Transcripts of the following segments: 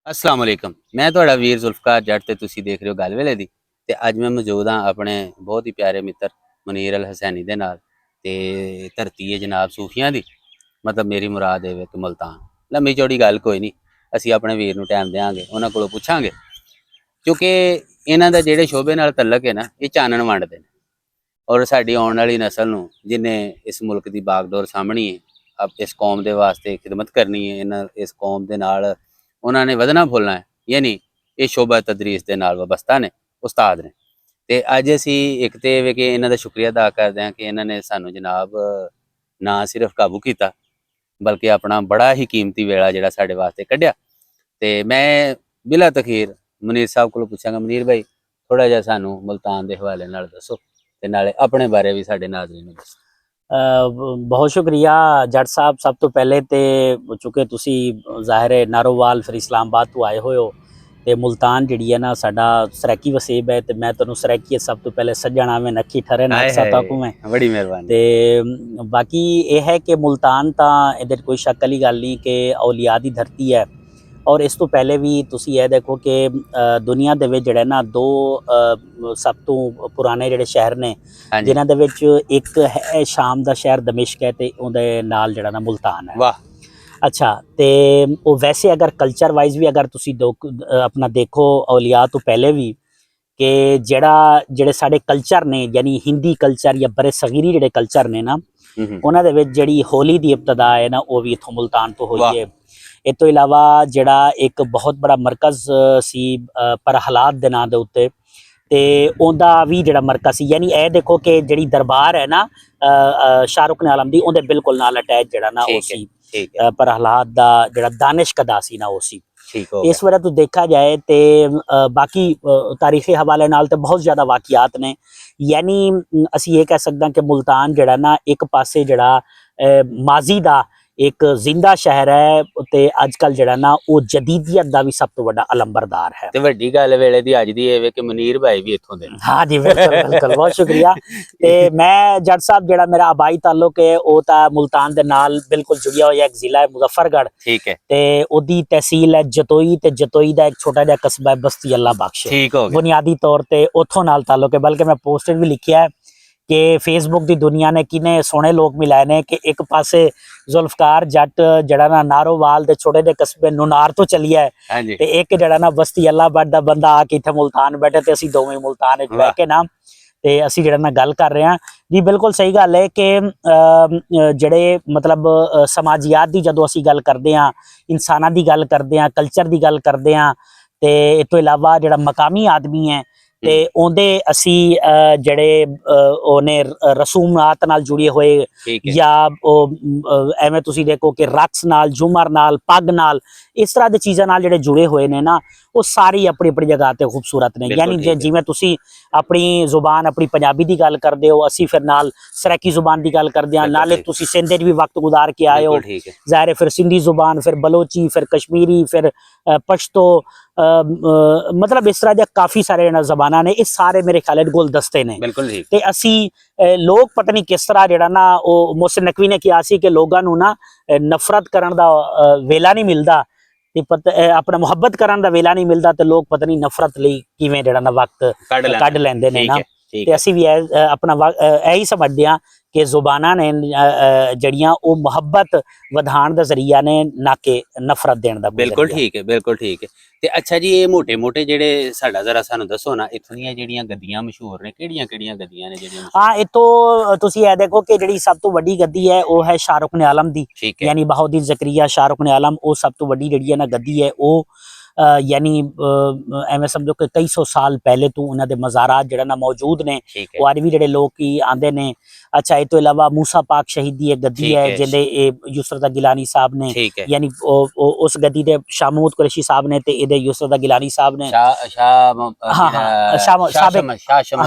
अस्सलाम वालेकुम। मैं तुहाड़ा वीर जुल्फकार जट ते तुसी देख रहे हो गल वेले दी। ते अज मैं मौजूद हाँ अपने बहुत ही प्यारे मित्र मुनीर अल हसैनी दे नाल। ते धरती है जनाब सूफियां दी, मतलब मेरी मुराद है विच मुल्तान। लम्मी चौड़ी गल कोई नहीं, असी अपने वीर नूं टाइम देंगे, उन्हां कोलों पुछांगे, क्योंकि इन्हां दा जिहड़े शोबे नाल तल्लक है ना, ये चानण वंडदे ने और साडी आउण वाली नस्ल नूं जिन्हें इस मुल्क दी बागडोर सामभणी है, अब इस कौम दे वास्ते खिदमत करनी है, इस कौम दे नाल उन्हां ने वधना फुलना है, यानी ये शोभा तदरीस दे नाल वाबस्ता ने, उस्ताद ने। ते अज असी एक तो ये कि इन्हां दा शुक्रिया अदा करते हैं कि इन्होंने सानू जनाब ना सिर्फ काबू किया, बल्कि अपना बड़ा ही कीमती वेला जिहड़ा साडे वास्ते कढ़िया। ते मैं बिला तखीर मुनीर साहब को पुछांगा, मुनीर भाई थोड़ा जिहा सानू मुल्तान के हवाले नाल दसो ते नाले अपने बारे भी साडे नाज़रीन नूं दसो। बहुत शुक्रिया जट साहब। सब तो पहले तो चूँकि तुसी ज़ाहिर है नारोवाल फिर इस्लामाबाद तो आए हुए हो, तो मुल्तान जी है ना साडा सरैकी वसेब है, तो मैं तुहानूं सरैकी सब तो पहले सज्जण आवें नक्खी ठहरे नाकसा ताकू में। बड़ी मेहरबानी। तो बाकी ये है कि मुल्तान तो इधर कोई शक वाली गल नहीं कि औलिया दी धरती है। और इस तो पहले भी तुसी ये देखो कि दुनिया दे विच जिहड़े ना दो सब तो पुराने जिहड़े शहर ने, जिन्हां दे विच एक है शाम दा शहर दमिश्क है, ते उहदे नाल जिहड़ा ना मुल्तान है। वाह। अच्छा, तो वैसे अगर कल्चर वाइज भी अगर तुसी अपना देखो औलिया तो पहले भी कि जेड़े साडे कल्चर ने, यानी हिंदी कल्चर या बड़े सगीरी जिहड़े कल्चर ने ना, उन्हां दे विच जिहड़ी होली दी इब्तदा है ना, वो भी इत्थों मुल्तान तो होई है। इस तो इलावा जिहड़ा एक बहुत बड़ा मरकज़ सी पर हालात दे नां दे उत्ते, ते उहदा भी जिहड़ा मरकज़ सी, यानी ए देखो कि जिहड़ी दरबार है ना शाहरुख ने आलम दी, उहदे बिल्कुल नाल अटैच जिहड़ा ना वो सी पर हालात दा जिहड़ा दानिशकदा सी ना वो सी। इस वजह तो देखा जाए तो बाकी तारीखी हवाले नाल तो बहुत ज़्यादा वाक़ियात ने, यानी असी ये कह सकते हैं कि मुल्तान जिहड़ा ना एक पासे जिहड़ा माजी दा एक जिंदा शहर है, तो अजकल जिहड़ा ना वो जदीदियत का भी सब तो बड़ा अलंबरदार है। ते वड्डी गल वेले दी अज दी ये कि मुनीर भाई भी इत्थों दे। हाँ जी, बिल्कुल बिल्कुल, बहुत शुक्रिया। ते मैं जट साहब जिहड़ा मेरा आबाई ताल्लुक है वो तो मुल्तान दे नाल बिल्कुल जुड़िया होया एक जिला है मुजफ्फरगढ़। ठीक है। ते ओदी तहसील है जतोई, ते जतोई दा एक छोटा जिहा कस्बा है बस्ती अल्लाह बख्श। ठीक हो गया। बुनियादी तौर ते उत्थों नाल ताल्लुक है, बल्कि मैं पोस्टर भी लिखिया है कि फेसबुक की दुनिया ने किने सोहने लोग मिलाए ने कि एक पासे जुल्फकार जट जड़ा ना नारोवाल दे छोटे जे कस्बे नुनार तो चलिया है, ते एक जड़ा ना बस्ती अल्लाहबद दा बंदा आके इत्थे मुल्तान बैठे, ते असीं दोवें मुल्तान विच बैठ के ना ते असीं जड़ा ना गल कर रहे हैं जी। बिल्कुल सही गल है कि जड़े मतलब समाजियात की जदों असीं गल करदे हां, इंसानां दी गल करदे हां, कल्चर की गल करदे हां, ते इस तो इलावा जड़ा मकामी आदमी है ते उहदे असी जड़े ओने रसूमात नाल जुड़े हुए, या एवें तुसी देखो कि रक्स नाल, झूमर नाल, पग नाल, इस तरह की चीज़ां नाल जिहड़े जुड़े हुए ने ना, वो सारी अपनी अपनी जगह ते खूबसूरत ने। यानी जिवें तुसी अपनी जुबान अपनी पंजाबी की गल करदे हो, असी फिर नाल सरैकी जुबान की गल करदे हां, नाले तुसी सिंध च भी वक्त गुजार के आए हो, ज़ाहिर है फिर सिंधी जुबान, फिर बलोची, फिर कश्मीरी, फिर पश्तो, मतलब इस तरह के काफ़ी सारे जबाना ने, इस सारे मेरे ख्याल गुलदस्ते ने। ते असी लोग पता नहीं किस तरह जिहड़ा ना वो मोहसिन नकवी ने कहा सी कि लोगों नूं ना नफरत करन दा वेला नहीं मिलता, अपना मुहब्बत करन दा वेला नहीं मिलता, तो लोग पता नहीं नफरत लई किवें जिहड़ा ना वक्त कढ लैंदे ने ना। ते असी भी अपना यही समझदे हां कि जुबाना ने जड़ियां वो मुहब्बत वधाण दा जरिया ने, ना कि नफरत देण दा। बिल्कुल ठीक है, बिल्कुल ठीक है। ते अच्छा जी, ये मोटे मोटे जेडे साडा जरा सानू दसो ना, इत्थों दियां जेहड़ियां गद्दियां मशहूर ने, केड़ियां गद्दियां ने जेहड़ियां? हाँ, ये तो तुसी ये देखो कि जिहड़ी सब तो वड्डी गद्दी है वो है शाहरुख ने आलम दी, यानी बहाउद्दीन ज़करिया शाहरुख ने आलम, वो सब तो वड्डी जिहड़ी है ना गद्दी है वो, यानी एवें समझो कि कई सौ साल पहले तो उन्होंने मज़ारात जिहड़ा ना मौजूद ने, वो अज भी जिहड़े लोग की आंदे ने। अच्छा, ये तो इलावा मूसा पाक शहीद की एक गद्दी है जिहदे युसरत गिलानी साहब ने, यानी उस गद्दी दे शाह महमूद कुरैशी साहब ने, ते इहदे युसरत गिलानी साहब ने।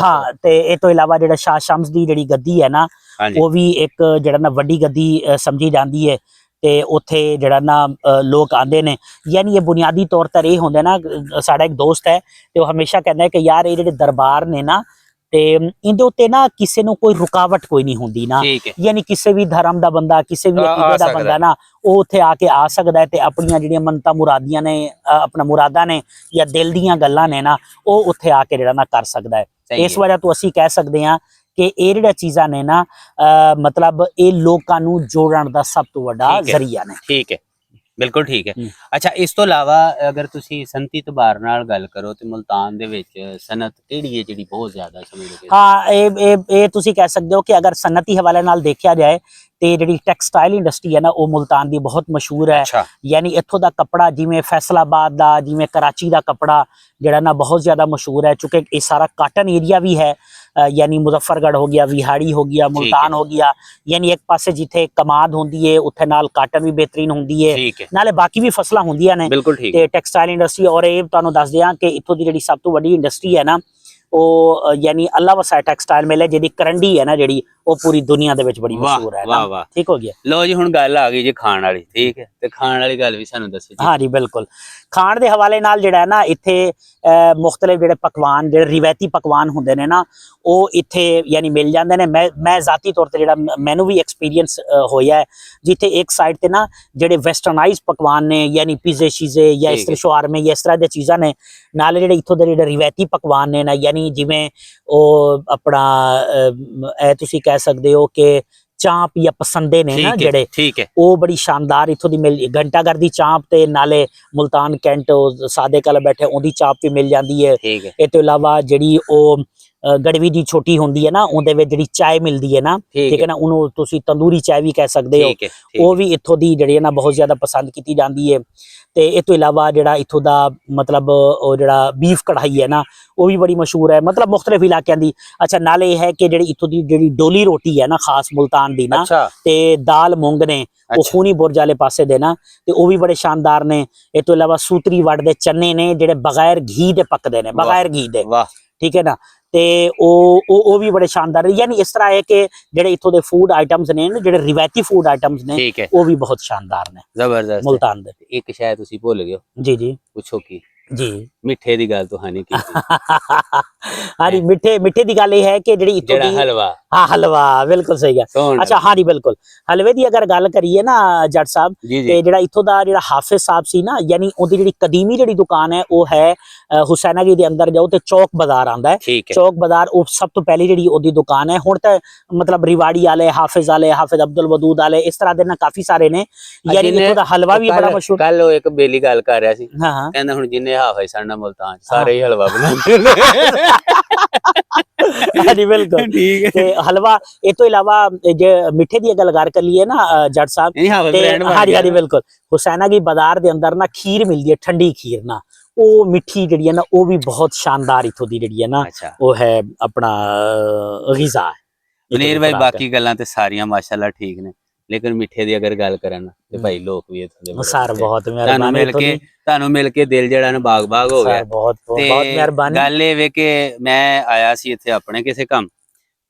हाँ, ते ये तो इलावा जिहड़ा शाह शम्स दी जिहड़ी गद्दी है ना, वो भी एक जिहड़ा ना वड्डी गद्दी समझी जाती है, ते उत्थे जिहड़ा ना लोग आंदे ने। यानी ये बुनियादी तौर पर ये होंदे ना, साडा एक दोस्त है तो हमेशा कहता है कि यार ये जिहड़े दरबार ने ना, ਤੇ ਇਹਦੇ ਉੱਤੇ ਨਾ ਕਿਸੇ ਨੂੰ ਕੋਈ ਰੁਕਾਵਟ ਕੋਈ ਨਹੀਂ ਹੁੰਦੀ ਨਾ, ਠੀਕ ਹੈ ਯਾਨੀ ਕਿਸੇ ਵੀ ਧਰਮ ਦਾ ਬੰਦਾ, ਕਿਸੇ ਵੀ ਆ ਅਕੀਦੇ ਦਾ ਸਕਦਾ ਬੰਦਾ ਨਾ, ਉਹ ਉੱਥੇ ਆ ਕੇ ਆ ਸਕਦਾ ਹੈ ਤੇ ਆਪਣੀਆਂ ਜਿਹੜੀਆਂ ਮੰਨਤਾਂ ਮੁਰਾਦੀਆਂ ਨੇ, ਆਪਣਾ ਮੁਰਾਦਾਂ ਨੇ ਜਾਂ ਦਿਲ ਦੀਆਂ ਗੱਲਾਂ ਨੇ ਨਾ, ਉਹ ਉੱਥੇ ਆ ਕੇ ਜਿਹੜਾ ਨਾ ਕਰ ਸਕਦਾ ਹੈ। ਸਹੀ ਇਸ ਹੈ। ਵਜ੍ਹਾ ਤੋਂ ਅਸੀਂ ਕਹਿ ਸਕਦੇ ਹਾਂ ਕਿ ਇਹ ਜਿਹੜੀਆਂ ਚੀਜ਼ਾਂ ਨੇ ਨਾ, ਮਤਲਬ ਇਹ ਲੋਕਾਂ ਨੂੰ ਜੋੜਨ ਦਾ ਸਭ ਤੋਂ ਵੱਡਾ ਠੀਕ ਹੈ। ਜ਼ਰੀਆ ਨੇ। ਠੀਕ ਹੈ, ਬਿਲਕੁਲ ਠੀਕ ਹੈ। ਹਮ। ਅੱਛਾ, ਇਸ ਤੋਂ ਇਲਾਵਾ ਅਗਰ ਤੁਸੀਂ ਸਨਅਤੀ ਇਤਬਾਰ ਨਾਲ ਗੱਲ ਕਰੋ ਤੇ ਮੁਲਤਾਨ ਦੇ ਵਿੱਚ ਸਨਅਤ ਕਿਹੜੀ ਹੈ ਜਿਹੜੀ ਬਹੁਤ ਜ਼ਿਆਦਾ ਸਮਝਦੇ ਹੋ? ਹਾਂ, ਇਹ ਤੁਸੀਂ ਕਹਿ ਸਕਦੇ ਹੋ ਕਿ ਅਗਰ ਸਨਅਤੀ ਹਵਾਲੇ ਨਾਲ ਦੇਖਿਆ ਜਾਏ ਤੇ ਜਿਹੜੀ ਟੈਕਸਟਾਈਲ ਇੰਡਸਟਰੀ ਹੈ ਨਾ, ਉਹ ਮੁਲਤਾਨ ਦੀ ਬਹੁਤ ਮਸ਼ਹੂਰ ਹੈ। ਅੱਛਾ, ਯਾਨੀ ਇੱਥੋਂ ਦਾ ਕੱਪੜਾ, ਜਿਵੇਂ ਫੈਸਲਾਬਾਦ ਦਾ, ਜਿਵੇਂ ਕਰਾਚੀ ਦਾ ਕੱਪੜਾ ਜਿਹੜਾ ਨਾ ਬਹੁਤ ਜ਼ਿਆਦਾ ਮਸ਼ਹੂਰ ਹੈ, ਕਿਉਂਕਿ ਇਹ ਸਾਰਾ ਕਾਟਨ ਏਰੀਆ ਵੀ ਹੈ। ਯਾਨੀ ਮੁਜ਼ੱਫਰਗढ़ ਹੋ ਗਿਆ, ਵਿਹਾੜੀ ਹੋ ਗਿਆ, ਮੁਲਤਾਨ ਹੋ ਗਿਆ, ਯਾਨੀ ਇੱਕ ਪਾਸੇ ਜਿੱਥੇ ਕਮਾਦ ਹੁੰਦੀ ਹੈ ਉੱਥੇ ਨਾਲ ਕਾਟਨ ਵੀ ਬਿਹਤਰੀਨ ਹੁੰਦੀ ਹੈ, ਠੀਕ ਹੈ, ਨਾਲੇ ਬਾਕੀ ਵੀ ਫਸਲਾਂ ਹੁੰਦੀਆਂ ਨੇ ਬਿਲਕੁਲ ਠੀਕ ਤੇ ਟੈਕਸਟਾਈਲ ਇੰਡਸਟਰੀ। ਔਰ ਇਹ ਤੁਹਾਨੂੰ ਦੱਸ ਦਿਆਂ ਕਿ ਇੱਥੋਂ ਦੀ ਜਿਹੜੀ ਸਭ ਤੋਂ ਵੱਡੀ ਇੰਡਸਟਰੀ ਹੈ ਨਾ, ਉਹ ਯਾਨੀ ਅੱਲਾ ਵਸਾਇਆ ਟੈਕਸਟਾਈਲ ਮਿਲ ਹੈ, ਜਿਹਦੀ ਕਰੰਡੀ ਹੈ ਨਾ ਜਿਹੜੀ, ਉਹ ਪੂਰੀ ਦੁਨੀਆ ਦੇ ਵਿੱਚ ਬੜੀ ਵਾਹ ਮਸ਼ਹੂਰ ਹੈ ਵਾਹ ਨਾ। ਵਾਹ। ਠੀਕ ਹੋ ਗਿਆ। ਲੋ ਜੀ, ਹੁਣ ਗੱਲ ਆ ਗਈ ਜੀ ਖਾਣ ਵਾਲੀ, ਠੀਕ ਹੈ, ਤੇ ਖਾਣ ਵਾਲੀ ਗੱਲ ਵੀ ਸਾਨੂੰ ਦੱਸੋ ਜੀ। ਹਾਂ ਜੀ, ਬਿਲਕੁਲ। ਖਾਣ ਦੇ ਹਵਾਲੇ ਨਾਲ ਜਿਹੜਾ ਹੈ ਨਾ, ਇੱਥੇ ਮੁਖਤਲਿਫ ਜਿਹੜੇ ਪਕਵਾਨ, ਜਿਹੜੇ ਰਿਵਾਇਤੀ ਪਕਵਾਨ ਹੁੰਦੇ ਨੇ ਨਾ, ਉਹ ਇੱਥੇ ਯਾਨੀ ਮਿਲ ਜਾਂਦੇ ਨੇ। ਮੈਂ ਜ਼ਾਤੀ ਤੌਰ ਤੇ ਜਿਹੜਾ ਮੈਨੂੰ ਵੀ ਐਕਸਪੀਰੀਅੰਸ ਹੋਇਆ ਹੈ, ਜਿੱਥੇ ਇੱਕ ਸਾਈਡ ਤੇ ਨਾ ਜਿਹੜੇ ਵੈਸਟਰਨਾਈਜ਼ ਪਕਵਾਨ ਨੇ, ਯਾਨੀ ਪੀਜ਼ੇ ਸ਼ੀਜ਼ੇ ਜਾਂ ਇਸ ਤਰ੍ਹਾਂ ਸ਼ਵਾਰਮੇ ਜਾਂ ਇਸ ਤਰ੍ਹਾਂ ਦੀਆਂ ਚੀਜ਼ਾਂ ਨੇ, ਨਾਲੇ ਜਿਹੜੇ ਇੱਥੋਂ ਦੇ ਜਿਹੜੇ ਰਿਵਾਇਤੀ ਪਕਵਾਨ ਨੇ ਨਾ, ਯਾਨੀ ਜਿਵੇਂ ਉਹ ਆਪਣਾ ਇਹ ਤੁਸੀਂ ਕਹਿ ਸਕਦੇ ਹੋ ਕਿ ਚਾਂਪ ਜਾਂ ਪਸੰਦੇ ਨੇ ਨਾ ਜਿਹੜੇ, ਠੀਕ ਹੈ, ਉਹ ਬੜੀ ਸ਼ਾਨਦਾਰ ਇੱਥੋਂ ਦੀ ਮਿਲ, ਘੰਟਾਘਰ ਦੀ ਚਾਂਪ ਤੇ ਨਾਲੇ ਮੁਲਤਾਨ ਕੈਂਟ ਸਾਦੇ ਕਲ ਬੈਠੇ ਉਹਦੀ ਚਾਂਪ ਵੀ ਮਿਲ ਜਾਂਦੀ ਹੈ। ਠੀਕ ਹੈ, ਇਹ ਤੋਂ ਇਲਾਵਾ ਜਿਹੜੀ ਉਹ ਗੜਵੀ ਦੀ ਛੋਟੀ ਹੁੰਦੀ ਹੈ ਨਾ, ਉਹਦੇ ਵਿੱਚ ਜਿਹੜੀ ਚਾय ਮਿਲਦੀ ਹੈ ਨਾ, ਠੀਕ ਹੈ ਨਾ, ਉਹਨੂੰ ਤੁਸੀਂ ਤੰਦੂਰੀ ਚਾय ਵੀ ਕਹਿ ਸਕਦੇ ਹੋ, ਠੀਕ ਹੈ, ਉਹ ਵੀ ਇੱਥੋਂ ਦੀ ਜਿਹੜੀ ਹੈ ਨਾ ਬਹੁਤ ਜ਼ਿਆਦਾ ਪਸੰਦ ਕੀਤੀ ਜਾਂਦੀ ਹੈ। ਤੇ ਇਹ ਤੋਂ ਇਲਾਵਾ ਜਿਹੜਾ ਇੱਥੋਂ ਦਾ ਮਤਲਬ ਉਹ ਜਿਹੜਾ ਬੀਫ ਕੜਾਈ ਹੈ ਨਾ, ਉਹ ਵੀ ਬੜੀ ਮਸ਼ਹੂਰ ਹੈ, ਮਤਲਬ ਮੁਖਤਲਿਫ ਇਲਾਕਿਆਂ ਦੀ। ਅੱਛਾ, ਨਾਲੇ ਇਹ ਹੈ ਕਿ ਜਿਹੜੀ ਇੱਥੋਂ ਦੀ ਜਿਹੜੀ ਡੋਲੀ ਰੋਟੀ ਹੈ ਨਾ, ਖਾਸ ਮੁਲਤਾਨ ਦੀ ਨਾ, ਅੱਛਾ, ਤੇ ਦਾਲ ਮੂੰਗ ਨੇ, ਉਹ ਖੂਨੀ ਬੁਰਜ ਵਾਲੇ ਪਾਸੇ ਦੇ ਨਾ, ਤੇ ਉਹ ਵੀ ਬੜੇ ਸ਼ਾਨਦਾਰ ਨੇ। ਇਹ ਤੋਂ ਇਲਾਵਾ ਸੂਤਰੀ ਵੱਟ ਦੇ ਚਨੇ ਨੇ ਜਿਹੜੇ ਬਗੈਰ ਘੀ ਦੇ ਪੱਕਦੇ ਨੇ, ਬਗੈਰ ਘੀ ਦੇ, ਵਾਹ, ਠੀਕ ਹੈ ਨਾ, ਤੇ ਉਹ ਵੀ ਬੜੇ ਸ਼ਾਨਦਾਰ। ਯਾਨੀ ਇਸ ਤਰ੍ਹਾਂ ਹੈ ਕਿ ਜਿਹੜੇ ਇੱਥੋਂ ਦੇ ਫੂਡ ਆਈਟਮਸ ਨੇ, ਜਿਹੜੇ ਰਿਵਾਇਤੀ ਫੂਡ ਆਈਟਮਸ ਨੇ, ਠੀਕ ਹੈ, ਉਹ ਵੀ ਬਹੁਤ ਸ਼ਾਨਦਾਰ ਨੇ ਜ਼ਬਰਦਸਤ। ਮੁਲਤਾਨ ਦੇ। ਇੱਕ ਸ਼ਾਇਦ ਤੁਸੀਂ ਭੁੱਲ ਗਏ ਹੋ, ਜੀ ਜੀ ਪੁੱਛੋ ਕੀ? ਜੀ। ਮਿੱਠੇ ਦੀ ਗੱਲ ਤੁਹਾਨੀ ਕੀਤੀ। हाँ जी, मिठे ਦੀ ਗੱਲ ਇਹ ਹੈ ਕਿ ਜਿਹੜੀ ਇੱਥੋਂ ਜਿਹੜਾ ਦੀ, ਹਲਵਾ, ਹਾਂ ਹਲਵਾ, ਬਿਲਕੁਲ ਸਹੀ ਹੈ। ਸੋਹਣਾ। ਅੱਛਾ, ਹਾਂ ਜੀ, ਬਿਲकुल। ਹਲਵੇ ਦੀ ਅਗਰ ਗੱਲ ਕਰੀਏ ਨਾ ਜੱਟ ਸਾਹਿਬ, ਜੀ ਤੇ ਜੀ, ਜਿਹੜਾ ਇੱਥੋਂ ਦਾ ਜਿਹੜਾ ਹਾਫਿਜ਼ ਸਾਹਿਬ ਸੀ ਨਾ, ਯਾਨੀ ਉਹਦੀ ਜਿਹੜੀ ਕਦੀਮੀ ਜਿਹੜੀ ਦੁਕਾਨ ਹੈ, ਉਹ ਹੈ ਹੁਸੈਨਾਗੀ ਦੇ ਅੰਦਰ ਜਾਓ ਤੇ ਚੌਕ ਬਾਜ਼ਾਰ ਆਂਦਾ ਹੈ। ਠੀਕ ਹੈ, ਚੌਕ ਬਾਜ਼ਾਰ ਉਹ ਸਭ ਤੋਂ ਪਹਿਲੀ ਜਿਹੜੀ ਉਹਦੀ ਦੁਕਾਨ ਹੈ। ਹੁਣ ਤਾਂ ਮਤਲਬ ਰਿਵਾੜੀ ਵਾਲੇ, ਹਾਫਿਜ਼ ਅਬਦੁਲ ਵਦੂਦ ਵਾਲੇ, ਇਸ ਤਰ੍ਹਾਂ ਦੇ ਨਾ ਕਾਫੀ ਸਾਰੇ ਨੇ। ਯਾਨੀ ਇੱਥੋਂ ਦਾ ਹਲਵਾ ਵੀ ਬੜਾ ਮਸ਼ਹੂਰ। ਕੱਲ ਉਹ ਇੱਕ ਬੇਲੀ ਗੱਲ ਕਰ ਰਿਹਾ ਸੀ, ਹਾਂ ਹਾਂ, ਕਹਿੰਦਾ ਹੁਣ ਜਿੰਨੇ ਹਾਫਿਜ਼ ਸਨ ਮੁਲਤਾਨ ਸਾਰੇ ਹੀ ਹਲਵਾ ਬਣਾਉਂਦੇ ਨੇ। ਹਾਂ ਜੀ, ਬਿਲਕੁਲ। ਠੀਕ ਹੈ, ਤੇ ਹਲਵਾ, ਇਹ ਤੋਂ ਇਲਾਵਾ ਜੇ ਮਿੱਠੇ ਦੀ ਗੱਲ ਕਰ ਲਈਏ ਨਾ ਜੱਟ ਸਾਹਿਬ, ਨਹੀਂ ਹਾਫਿਜ਼ ਤੇ ਬ੍ਰਾਂਡ ਹਾਂ ਜੀ ਬਿਲकुल, ਹੁਸੈਨਾਗੀ ਬਾਜ਼ਾਰ ਦੇ ਅੰਦਰ ਨਾ ਖੀਰ ਮਿਲਦੀ ਹੈ, ਠੰਡੀ ਖੀਰ ਨਾ, ਉਹ ਮਿੱਠੀ ਜਿਹੜੀ ਹੈ ਨਾ, ਉਹ ਵੀ ਬਹੁਤ ਸ਼ਾਨਦਾਰ ਇੱਥੋਂ ਦੀ ਜਿਹੜੀ ਹੈ ਨਾ, ਅੱਛਾ ਉਹ ਹੈ ਆਪਣਾ ਗਿਜ਼ਾ ਹੈ। ਮਨੀਰ ਭਾਈ, ਬਾਕੀ ਗੱਲਾਂ ਤੇ ਸਾਰੀਆਂ ਮਾਸ਼ਾਅੱਲਾ ਠੀਕ ਨੇ, ਲੇਕਿਨ ਮਿੱਠੇ ਦੀ ਅਗਰ ਗੱਲ ਕਰਾਂ ਨਾ ਤੇ ਭਾਈ ਲੋਕ ਵੀ ਇੱਥੋਂ ਦੇ ਬੜੇ ਸਰ ਅੱਛੇ। ਬਹੁਤ ਮਿਹਰਬਾਨੀ, ਤੁਹਾਨੂੰ ਮਿਲ ਕੇ ਦਿਲ ਜਿਹੜਾ ਨਾ ਬਾਗ ਹੋ ਗਿਆ। ਬਹੁਤ ਤੇ ਬਹੁਤ ਮਿਹਰਬਾਨੀ। ਗੱਲ ਇਹ ਵੇ ਕਿ ਮੈਂ ਆਇਆ ਸੀ ਇੱਥੇ ਆਪਣੇ ਕਿਸੇ ਕੰਮ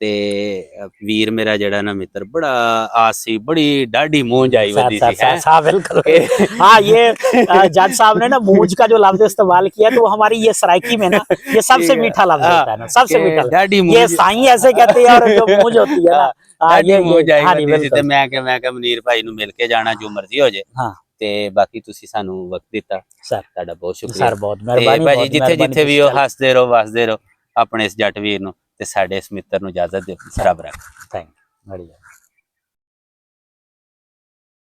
ਤੇ ਵੀਰ ਮੇਰਾ ਜਿਹੜਾ ਨਾ ਮਿੱਤਰ ਬੜਾ ਆਸੀ, बड़ी डाढ़ी मूंज आई हुई थी। बिल्कुल। हाँ, ये जज साहब ने ना मूंज का जो लफ्ज इस्तेमाल किया, तो हमारी ये सराइकी में ना ये सबसे मीठा लफ्ज होता है ना, सबसे मीठा लफ्ज। ये साई ऐसे कहते हैं, और जो मूंज होती है ना, ये मूंज आई हुई थी। ਤੇ ਮੈਂ ਕਿਹਾ ਮਨੀਰ ਭਾਈ ਨੂੰ ਮਿਲ ਕੇ ਜਾਣਾ, ਜੋ ਮਰਜ਼ੀ ਹੋ ਜੇ। ਹਾਂ, ਤੇ ਬਾਕੀ ਤੁਸੀਂ ਸਾਨੂੰ ਵਕਤ ਦਿੱਤਾ, ਸਰ ਤੁਹਾਡਾ ਬਹੁਤ ਸ਼ੁਕਰੀਆ ਸਰ, ਬਹੁਤ ਮਿਹਰਬਾਨੀ ਭਾਜੀ। ਜਿੱਥੇ ਵੀ ਹੋ, ਹੱਸਦੇ ਰਹੋ, ਵਸਦੇ ਰਹੋ ਆਪਣੇ ਇਸ ਜੱਟ ਵੀਰ ਨੂੰ, ਤੇ ਸਾਡੇ ਇਸ ਮਿੱਤਰ ਨੂੰ ਇਜਾਜ਼ਤ ਦਿਓ। ਰੱਬ ਰੱਖੇ। Thank you.